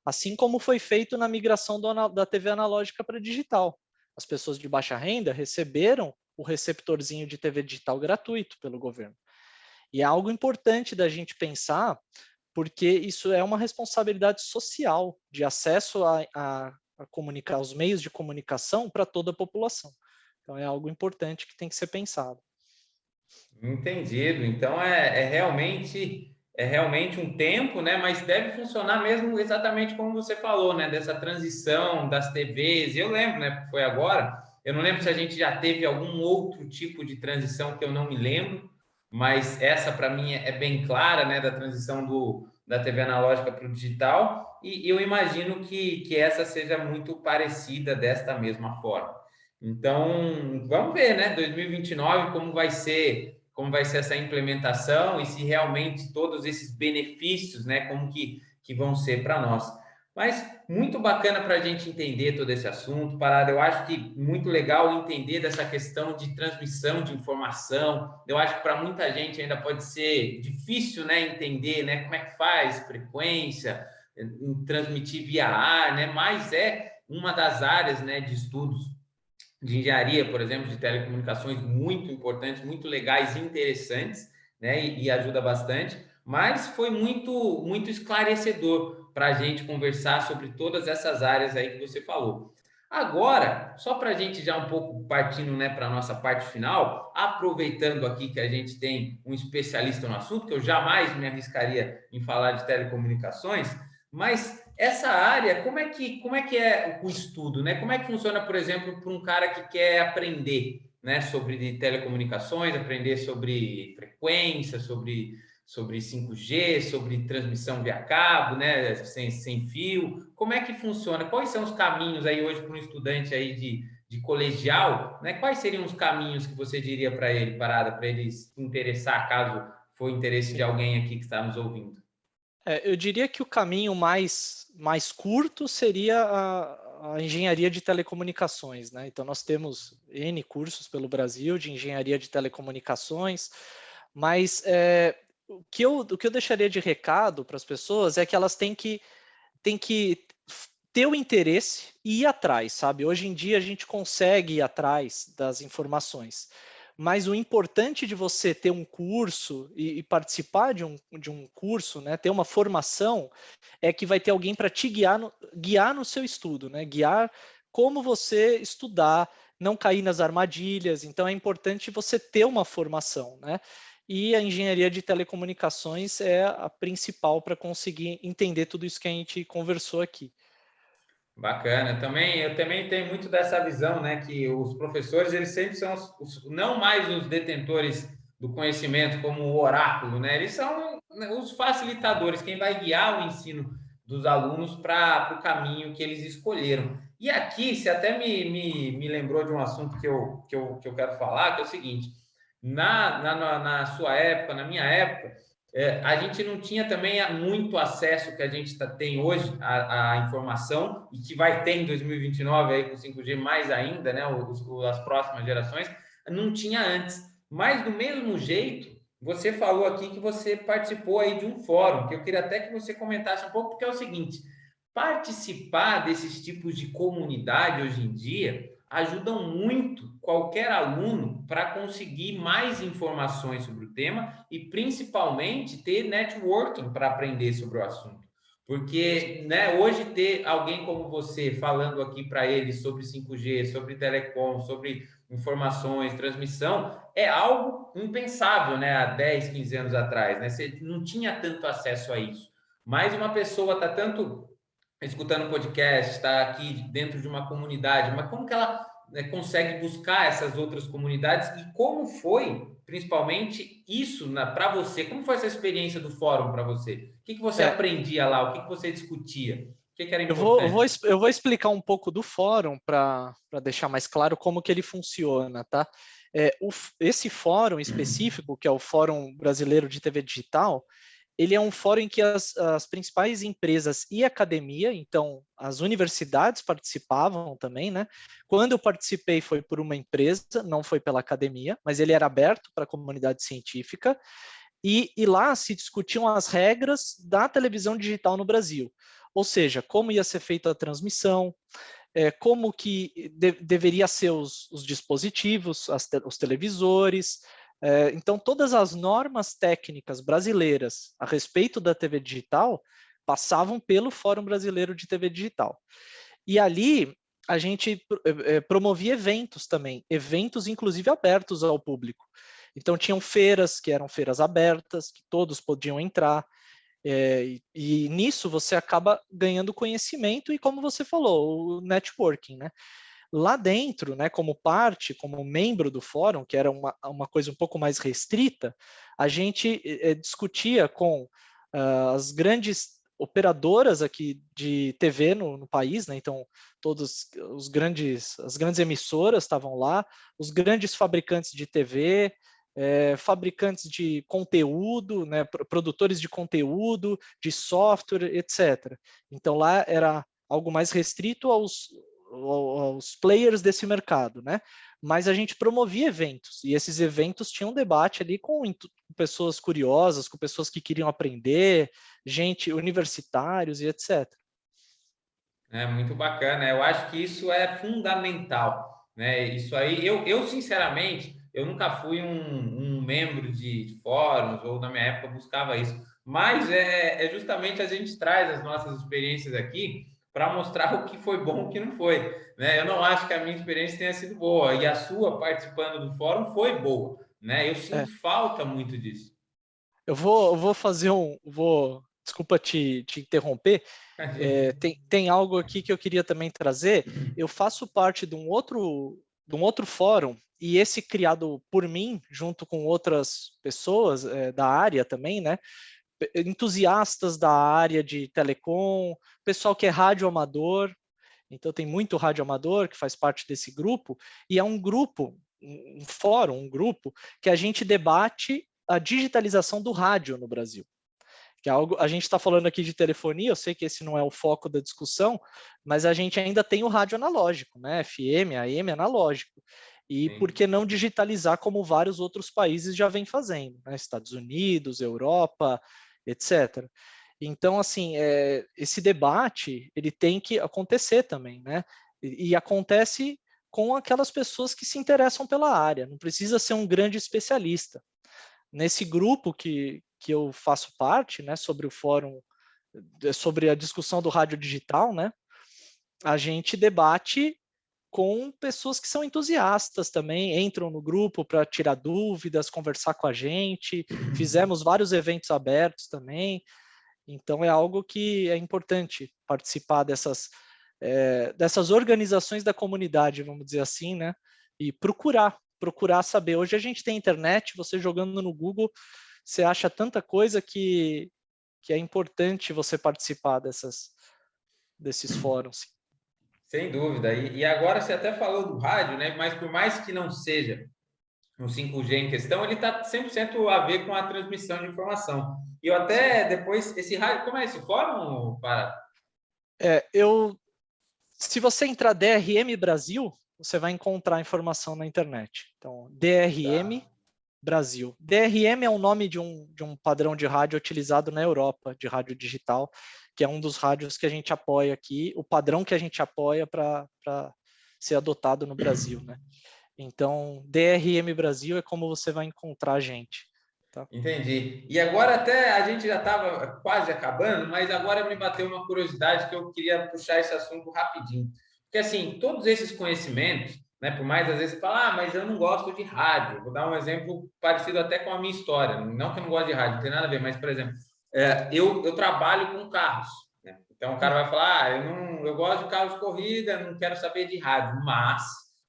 Assim como foi feito na migração da TV analógica para digital. As pessoas de baixa renda receberam o receptorzinho de TV digital gratuito pelo governo. E é algo importante da gente pensar, porque isso é uma responsabilidade social de acesso aos meios de comunicação para toda a população. Então é algo importante que tem que ser pensado. Entendido. Então é realmente um tempo, né? Mas deve funcionar mesmo exatamente como você falou, né? Dessa transição das TVs. Eu lembro, né? Foi agora. Eu não lembro se a gente já teve algum outro tipo de transição que eu não me lembro, mas essa para mim é bem clara, né? Da transição da TV analógica para o digital. E eu imagino que essa seja muito parecida desta mesma forma. Então, vamos ver, né? 2029 como vai ser essa implementação e se realmente todos esses benefícios, né, como que vão ser para nós. Mas muito bacana para a gente entender todo esse assunto, Parada. Eu acho que muito legal entender dessa questão de transmissão de informação. Eu acho que para muita gente ainda pode ser difícil, né, entender, né, como é que faz frequência, transmitir via ar, né, mas é uma das áreas, né, de estudos de engenharia, por exemplo, de telecomunicações muito importantes, muito legais e interessantes, né? E ajuda bastante. Mas foi muito esclarecedor para a gente conversar sobre todas essas áreas aí que você falou. Agora, só para a gente já um pouco partindo, né, para a nossa parte final, aproveitando aqui que a gente tem um especialista no assunto, que eu jamais me arriscaria em falar de telecomunicações, mas essa área, como é que é o estudo, né? Como é que funciona, por exemplo, para um cara que quer aprender, né, sobre telecomunicações, aprender sobre frequência, sobre 5G, sobre transmissão via cabo, né, sem fio. Como é que funciona? Quais são os caminhos aí hoje para um estudante aí de colegial, né? Quais seriam os caminhos que você diria para ele, Parada, para ele se interessar, caso for interesse de alguém aqui que está nos ouvindo? Eu diria que o caminho mais curto seria a engenharia de telecomunicações, né? Então, nós temos N cursos pelo Brasil de engenharia de telecomunicações, mas o que eu deixaria de recado para as pessoas é que elas têm que ter o interesse e ir atrás, sabe? Hoje em dia a gente consegue ir atrás das informações, mas o importante de você ter um curso e participar de um curso, né, ter uma formação, é que vai ter alguém para te guiar no seu estudo, né? Guiar como você estudar, não cair nas armadilhas. Então é importante você ter uma formação, né? e a engenharia de telecomunicações é a principal para conseguir entender tudo isso que a gente conversou aqui. Bacana. Eu também tenho muito dessa visão, né, que os professores eles sempre são não mais os detentores do conhecimento como o oráculo, né? Eles são, né, os facilitadores, quem vai guiar o ensino dos alunos para o caminho que eles escolheram. E aqui, você até me lembrou de um assunto que eu quero falar, que é o seguinte: na sua época, na minha época, a gente não tinha também muito acesso que a gente tem hoje à informação e que vai ter em 2029 aí com 5G mais ainda, né? As próximas gerações, não tinha antes. Mas do mesmo jeito, você falou aqui que você participou aí de um fórum, que eu queria até que você comentasse um pouco, porque é o seguinte: participar desses tipos de comunidade hoje em dia ajudam muito qualquer aluno para conseguir mais informações sobre o tema e principalmente ter networking para aprender sobre o assunto. Porque, né, hoje ter alguém como você falando aqui para eles sobre 5G, sobre telecom, sobre informações, transmissão, é algo impensável, né, há 10, 15 anos atrás, né? Você não tinha tanto acesso a isso. Mas uma pessoa está tanto escutando podcast, está aqui dentro de uma comunidade, mas como que ela, né, consegue buscar essas outras comunidades e como foi, principalmente, isso para você? Como foi essa experiência do fórum para você? O que você É, aprendia lá? O que você discutia? O que era eu importante? eu vou explicar um pouco do fórum para deixar mais claro como que ele funciona, tá? Esse fórum específico, que é o Fórum Brasileiro de TV Digital, ele é um fórum em que as principais empresas e academia, então as universidades participavam também, né? Quando eu participei foi por uma empresa, não foi pela academia, mas ele era aberto para a comunidade científica, e lá se discutiam as regras da televisão digital no Brasil. Ou seja, como ia ser feita a transmissão, como que deveria ser os dispositivos, os televisores. Então, todas as normas técnicas brasileiras a respeito da TV digital passavam pelo Fórum Brasileiro de TV Digital. E ali a gente promovia eventos também, eventos inclusive abertos ao público. Então, tinham feiras que eram feiras abertas, que todos podiam entrar, e nisso você acaba ganhando conhecimento e, como você falou, o networking, né? Lá dentro, né, como parte, como membro do fórum, que era uma coisa um pouco mais restrita, a gente discutia com as grandes operadoras aqui de TV no país, né? Então todos as grandes emissoras estavam lá, os grandes fabricantes de TV, fabricantes de conteúdo, né, produtores de conteúdo, de software, etc. Então lá era algo mais restrito aos players desse mercado, né? Mas a gente promovia eventos, e esses eventos tinham debate ali com pessoas curiosas, com pessoas que queriam aprender, gente, universitários e etc. É muito bacana. Eu acho que isso é fundamental, né? Isso aí, eu sinceramente, eu nunca fui um membro de fóruns ou na minha época buscava isso, mas é justamente a gente traz as nossas experiências aqui para mostrar o que foi bom e o que não foi, né? Eu não acho que a minha experiência tenha sido boa e a sua participando do fórum foi boa, né? Eu É, sinto falta muito disso. eu vou fazer desculpa te interromper, tem algo aqui que eu queria também trazer. Eu faço parte de um outro fórum, e esse criado por mim, junto com outras pessoas da área também, né? Entusiastas da área de telecom, pessoal que é radioamador. Então tem muito radioamador que faz parte desse grupo, e é um grupo, um fórum, um grupo que a gente debate a digitalização do rádio no Brasil. Que é algo, a gente está falando aqui de telefonia, eu sei que esse não é o foco da discussão, mas a gente ainda tem o rádio analógico, né? FM, AM analógico. E por Sim. que não digitalizar como vários outros países já vêm fazendo, né? Estados Unidos, Europa, etc. Então, assim, esse debate ele tem que acontecer também, né? E acontece com aquelas pessoas que se interessam pela área. Não precisa ser um grande especialista. Nesse grupo que eu faço parte, né, sobre o fórum, sobre a discussão do rádio digital, né, a gente debate com pessoas que são entusiastas também, entram no grupo para tirar dúvidas, conversar com a gente. Fizemos vários eventos abertos também. Então, é algo que é importante participar dessas organizações da comunidade, vamos dizer assim, né? E procurar saber. Hoje a gente tem internet, você jogando no Google, você acha tanta coisa que é importante você participar desses fóruns. Sem dúvida. E agora você até falou do rádio, né? Mas por mais que não seja no 5G em questão, ele está 100% a ver com a transmissão de informação. E eu até depois, esse rádio, como é esse fórum, para? Se você entrar DRM Brasil, você vai encontrar informação na internet. Então, DRM Brasil. DRM é o nome de um padrão de rádio utilizado na Europa, de rádio digital, que é um dos rádios que a gente apoia aqui, o padrão que a gente apoia para ser adotado no Brasil, né? Então, DRM Brasil é como você vai encontrar a gente. Tá? Entendi. E agora até a gente já estava quase acabando, mas agora me bateu uma curiosidade que eu queria puxar esse assunto rapidinho. Porque assim, todos esses conhecimentos, né, por mais às vezes falar, mas eu não gosto de rádio. Vou dar um exemplo parecido até com a minha história. Não que eu não gosto de rádio, não tem nada a ver, mas, por exemplo, eu trabalho com carros. Né? Então o cara vai falar, eu gosto de carros de corrida, não quero saber de rádio, mas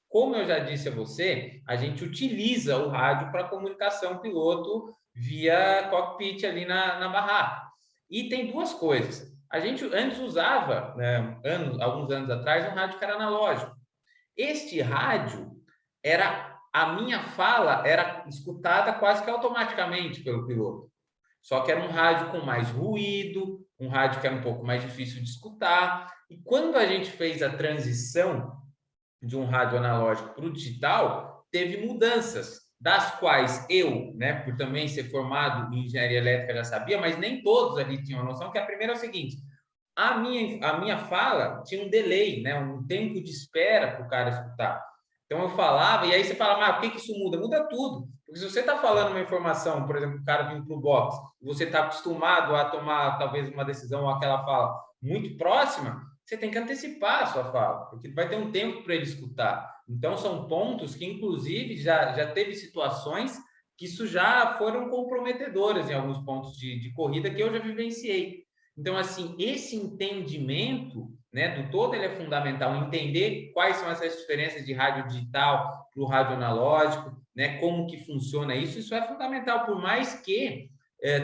como eu já disse a você, a gente utiliza o rádio para comunicação piloto via cockpit ali na barraca. E tem duas coisas. A gente antes usava, né, alguns anos atrás, um rádio que era analógico. Este rádio a minha fala era escutada quase que automaticamente pelo piloto. Só que era um rádio com mais ruído, um rádio que era um pouco mais difícil de escutar. E quando a gente fez a transição de um rádio analógico para o digital, teve mudanças, das quais eu, né, por também ser formado em engenharia elétrica, já sabia, mas nem todos ali tinham a noção, que a primeira é o seguinte: a minha fala tinha um delay, né, um tempo de espera para o cara escutar. Então eu falava, e aí você fala, mas por que isso muda? Muda tudo. Porque se você está falando uma informação, por exemplo, o cara vindo para o box, você está acostumado a tomar talvez uma decisão ou aquela fala muito próxima, você tem que antecipar a sua fala, porque vai ter um tempo para ele escutar. Então, são pontos que, inclusive, já teve situações que isso já foram comprometedoras em alguns pontos de corrida que eu já vivenciei. Então, assim, esse entendimento, né, do todo, ele é fundamental. Entender quais são essas diferenças de rádio digital para o rádio analógico, né, como que funciona isso é fundamental, por mais que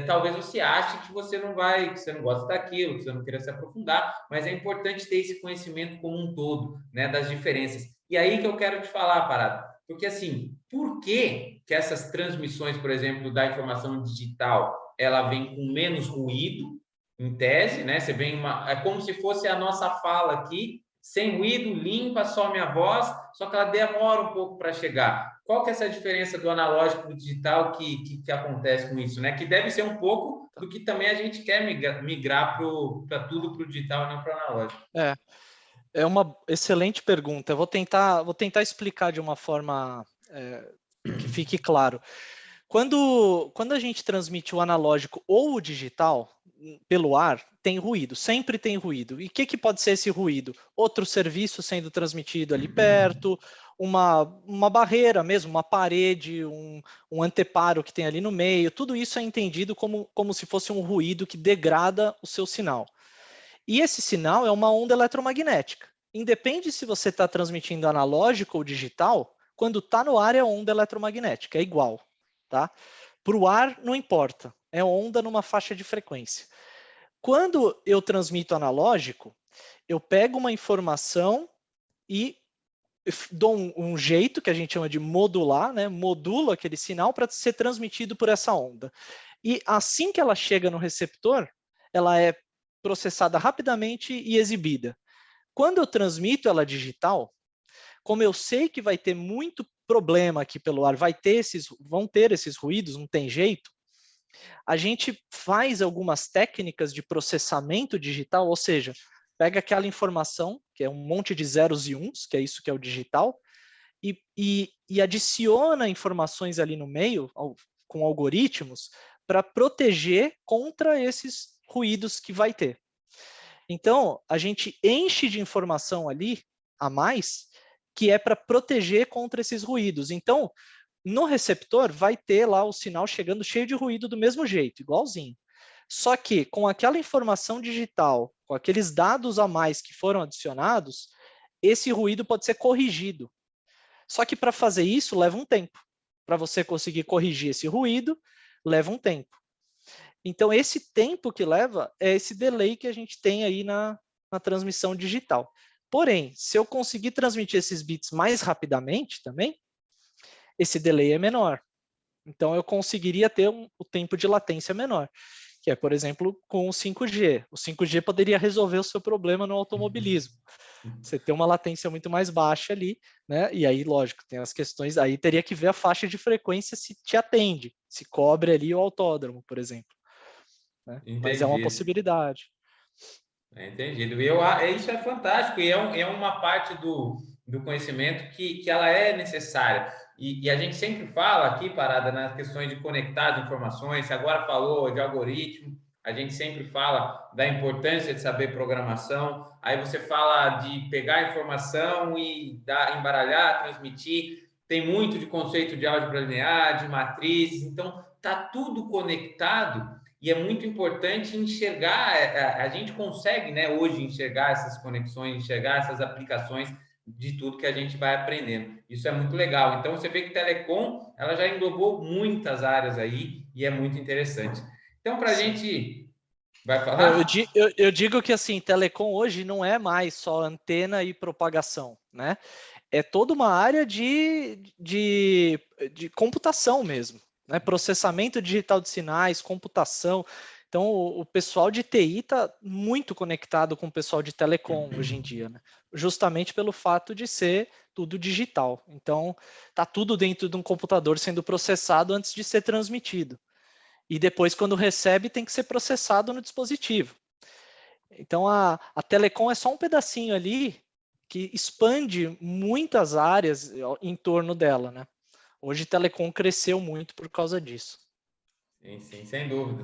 talvez você ache que você não gosta daquilo, que você não queira se aprofundar, mas é importante ter esse conhecimento como um todo, né, das diferenças. E aí que eu quero te falar, Parada, porque assim, por que essas transmissões, por exemplo, da informação digital, ela vem com menos ruído, em tese, né? Você vem é como se fosse a nossa fala aqui, sem ruído, limpa, só minha voz, só que ela demora um pouco para chegar. Qual que é essa diferença do analógico para o digital que acontece com isso, né? Que deve ser um pouco do que também a gente quer migrar para tudo para o digital e não para o analógico. É uma excelente pergunta. Eu vou tentar explicar de uma forma que fique claro. Quando a gente transmite o analógico ou o digital pelo ar, tem ruído, sempre tem ruído. E o que pode ser esse ruído? Outro serviço sendo transmitido ali perto, uma barreira mesmo, uma parede, um anteparo que tem ali no meio, tudo isso é entendido como se fosse um ruído que degrada o seu sinal. E esse sinal é uma onda eletromagnética. Independe se você está transmitindo analógico ou digital, quando está no ar é onda eletromagnética, é igual. Tá? Para o ar, não importa, é onda numa faixa de frequência. Quando eu transmito analógico, eu pego uma informação e dou um jeito, que a gente chama de modular, né? Modulo aquele sinal para ser transmitido por essa onda. E assim que ela chega no receptor, ela é processada rapidamente e exibida. Quando eu transmito ela digital, como eu sei que vai ter muito problema aqui pelo ar, vão ter esses ruídos, não tem jeito, a gente faz algumas técnicas de processamento digital, ou seja, pega aquela informação, que é um monte de zeros e uns, que é isso que é o digital, e adiciona informações ali no meio, com algoritmos, para proteger contra esses ruídos que vai ter. Então, a gente enche de informação ali, a mais, que é para proteger contra esses ruídos. Então, no receptor vai ter lá o sinal chegando cheio de ruído do mesmo jeito, igualzinho. Só que com aquela informação digital, com aqueles dados a mais que foram adicionados, esse ruído pode ser corrigido. Só que para fazer isso leva um tempo. Para você conseguir corrigir esse ruído, leva um tempo. Então, esse tempo que leva é esse delay que a gente tem aí na transmissão digital. Porém, se eu conseguir transmitir esses bits mais rapidamente também, esse delay é menor. Então, eu conseguiria ter o tempo de latência menor, que é, por exemplo, com o 5G. O 5G poderia resolver o seu problema no automobilismo. Você tem uma latência muito mais baixa ali, né? E aí, lógico, tem as questões, aí teria que ver a faixa de frequência se te atende, se cobre ali o autódromo, por exemplo. Né? Mas é uma Entendido. possibilidade. Entendido. Isso é fantástico e é uma parte do conhecimento que ela é necessária. E a gente sempre fala aqui, Parada, nas questões de conectar as informações, você agora falou de algoritmo, a gente sempre fala da importância de saber programação, aí você fala de pegar a informação e embaralhar, transmitir, tem muito de conceito de álgebra linear, de matrizes, então está tudo conectado. E é muito importante enxergar, a gente consegue, né, hoje enxergar essas conexões, enxergar essas aplicações de tudo que a gente vai aprendendo. Isso é muito legal. Então, você vê que telecom, ela já englobou muitas áreas aí e é muito interessante. Então, para a gente... Vai falar? Eu digo que, assim, telecom hoje não é mais só antena e propagação, né? É toda uma área de computação mesmo, né? Processamento digital de sinais, computação. Então, o pessoal de TI está muito conectado com o pessoal de telecom hoje em dia, né? Justamente pelo fato de ser tudo digital. Então, está tudo dentro de um computador sendo processado antes de ser transmitido. E depois, quando recebe, tem que ser processado no dispositivo. Então, a telecom é só um pedacinho ali que expande muitas áreas em torno dela, né? Hoje, telecom cresceu muito por causa disso. Sim, sim, sem dúvida.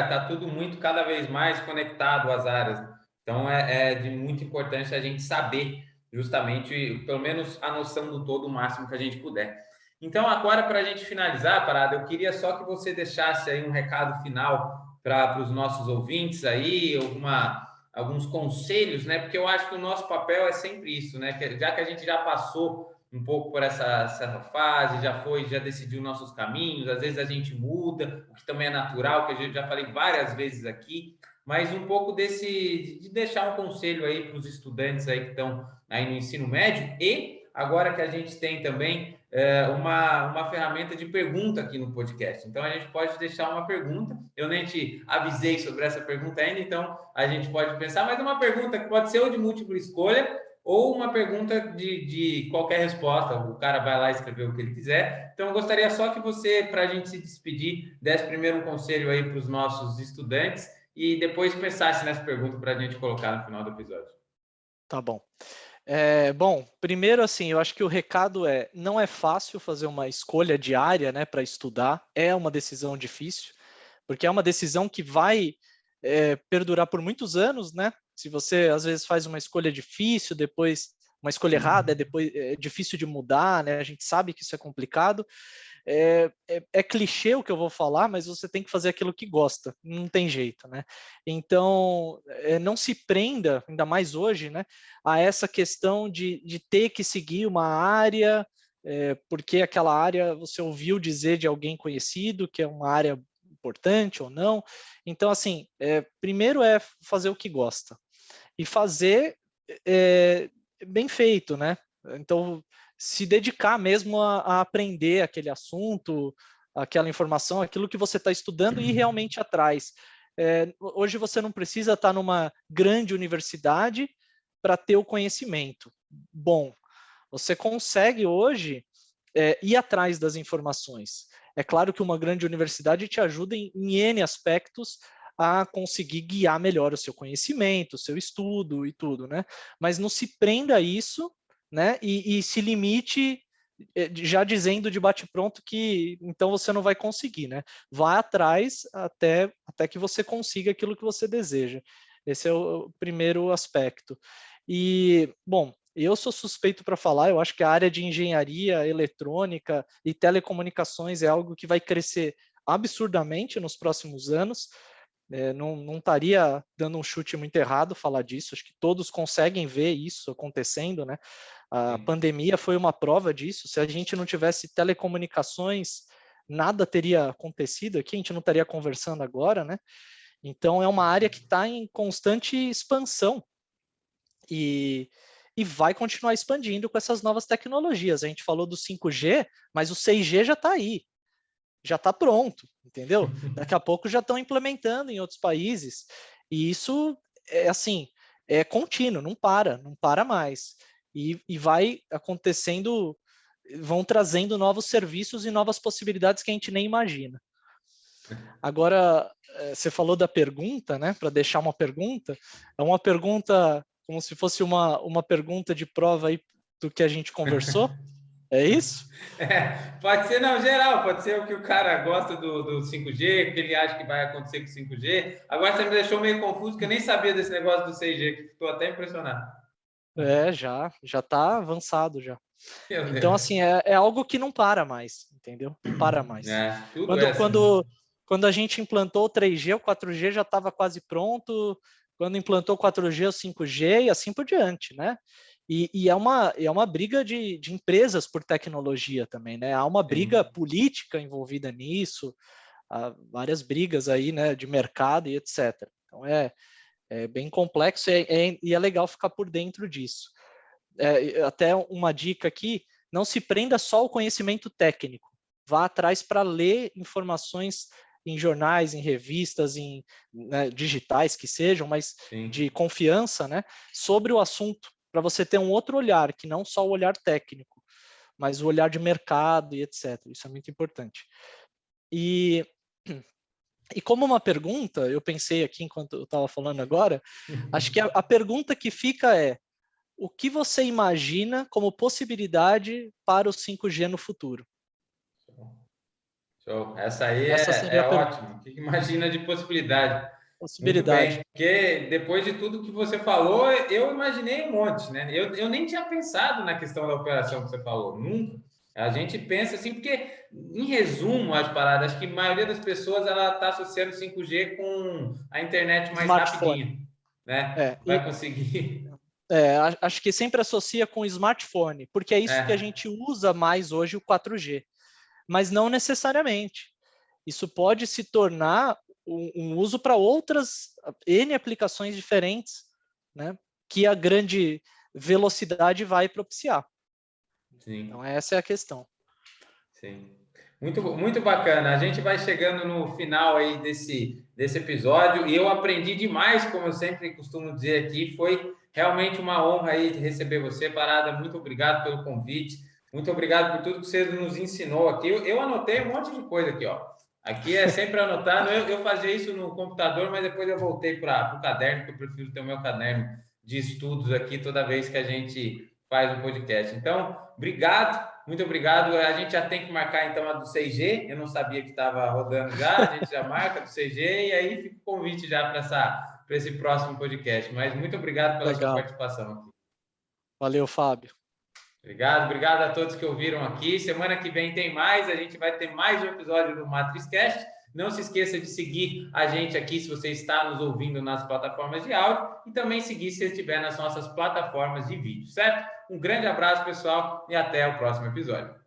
Tá tudo muito cada vez mais conectado às áreas. Então é de muita importância a gente saber justamente, pelo menos a noção do todo o máximo que a gente puder. Então agora para a gente finalizar, Parada, eu queria só que você deixasse aí um recado final para os nossos ouvintes aí, alguns conselhos, né? Porque eu acho que o nosso papel é sempre isso, né? Já que a gente já passou um pouco por essa fase, já decidiu nossos caminhos, às vezes a gente muda, o que também é natural, que a gente já falei várias vezes aqui, mas um pouco de deixar um conselho aí para os estudantes aí que estão aí no ensino médio e agora que a gente tem também uma ferramenta de pergunta aqui no podcast. Então a gente pode deixar uma pergunta, eu nem te avisei sobre essa pergunta ainda, então a gente pode pensar, mas uma pergunta que pode ser ou de múltipla escolha, ou uma pergunta de qualquer resposta. O cara vai lá escrever o que ele quiser. Então, eu gostaria só que você, para a gente se despedir, desse primeiro um conselho aí para os nossos estudantes e depois pensasse nessa pergunta para a gente colocar no final do episódio. Tá bom. Bom, primeiro, assim, eu acho que o recado não é fácil fazer uma escolha diária, né, para estudar. É uma decisão difícil, porque é uma decisão que vai perdurar por muitos anos, né? Se você às vezes faz uma escolha difícil, depois uma escolha errada, depois é difícil de mudar, né? A gente sabe que isso é complicado. É clichê o que eu vou falar, mas você tem que fazer aquilo que gosta, não tem jeito, né? Então, não se prenda, ainda mais hoje, né, a essa questão de ter que seguir uma área, porque aquela área você ouviu dizer de alguém conhecido que é uma área importante ou não. Então, assim, primeiro é fazer o que gosta e fazer bem feito, né? Então, se dedicar mesmo a aprender aquele assunto, aquela informação, aquilo que você está estudando e ir realmente atrás. Hoje você não precisa estar numa grande universidade para ter o conhecimento. Bom, você consegue hoje ir atrás das informações. É claro que uma grande universidade te ajuda em N aspectos a conseguir guiar melhor o seu conhecimento, o seu estudo e tudo, né? Mas não se prenda a isso, né? E se limite já dizendo de bate-pronto que então você não vai conseguir, né? Vá atrás até que você consiga aquilo que você deseja. Esse é o primeiro aspecto. E, bom, eu sou suspeito para falar, eu acho que a área de engenharia eletrônica e telecomunicações é algo que vai crescer absurdamente nos próximos anos. Não estaria dando um chute muito errado falar disso, acho que todos conseguem ver isso acontecendo, né? A Sim. pandemia foi uma prova disso. Se a gente não tivesse telecomunicações, nada teria acontecido aqui, a gente não estaria conversando agora, né? Então, é uma área que está em constante expansão e, e vai continuar expandindo com essas novas tecnologias. A gente falou do 5G, mas o 6G já está aí, já está pronto, entendeu? Daqui a pouco já estão implementando em outros países. E isso é assim, é contínuo, não para mais. E vai acontecendo, vão trazendo novos serviços e novas possibilidades que a gente nem imagina. Agora, você falou da pergunta, né? Para deixar uma pergunta, é uma pergunta como se fosse uma pergunta de prova aí do que a gente conversou. É isso? Pode ser, não, geral, pode ser o que o cara gosta do 5G, o que ele acha que vai acontecer com o 5G. Agora você me deixou meio confuso, que eu nem sabia desse negócio do 6G, que estou até impressionado. Já está avançado já. Meu Então, Deus. assim, é algo que não para mais, entendeu? Não para mais. Tudo é Quando, assim. quando, quando a gente implantou o 3G, o 4G já estava quase pronto. Quando implantou o 4G, o 5G e assim por diante, né? E é uma briga de empresas por tecnologia também, né? Há uma briga Sim. política envolvida nisso, há várias brigas aí, né, de mercado e etc. Então, é bem complexo e é legal ficar por dentro disso. Até uma dica aqui, não se prenda só ao conhecimento técnico. Vá atrás para ler informações em jornais, em revistas, né, digitais que sejam, mas Sim. de confiança, né, sobre o assunto, para você ter um outro olhar, que não só o olhar técnico, mas o olhar de mercado e etc. Isso é muito importante. E como uma pergunta, eu pensei aqui enquanto eu estava falando agora, acho que a pergunta que fica é: o que você imagina como possibilidade para o 5G no futuro? Show. Essa aí Essa seria é a pergunta. ótimo. O que imagina de possibilidade? Muito bem. Possibilidade. Porque depois de tudo que você falou, eu imaginei um monte, né? Eu nem tinha pensado na questão da operação que você falou, nunca. A gente pensa assim, porque, em resumo, as paradas, acho que a maioria das pessoas ela está associando 5G com a internet mais Smartphone. rapidinho, né? É, Vai conseguir. acho que sempre associa com smartphone, porque é isso que a É, gente usa mais hoje, o 4G. Mas não necessariamente. Isso pode se tornar um uso para outras N aplicações diferentes, né? Que a grande velocidade vai propiciar. Então, sim. essa é a questão. Sim. Muito, muito bacana. A gente vai chegando no final aí desse episódio e eu aprendi demais, como eu sempre costumo dizer aqui. Foi realmente uma honra aí de receber você, Parada. Muito obrigado pelo convite. Muito obrigado por tudo que você nos ensinou aqui. Eu anotei um monte de coisa aqui, ó. Aqui é sempre anotando. Eu fazia isso no computador, mas depois eu voltei para o caderno, que eu prefiro ter o meu caderno de estudos aqui toda vez que a gente faz um podcast. Então, obrigado. Muito obrigado. A gente já tem que marcar então a do 6G. Eu não sabia que estava rodando já. A gente já marca do 6G e aí fica o convite já para esse próximo podcast. Mas muito obrigado pela sua Legal. participação aqui. Valeu, Fábio. Obrigado a todos que ouviram aqui. Semana que vem tem mais. A gente vai ter mais um episódio do MatrizCast. Não se esqueça de seguir a gente aqui se você está nos ouvindo nas plataformas de áudio e também seguir se estiver nas nossas plataformas de vídeo, certo? Um grande abraço, pessoal, e até o próximo episódio.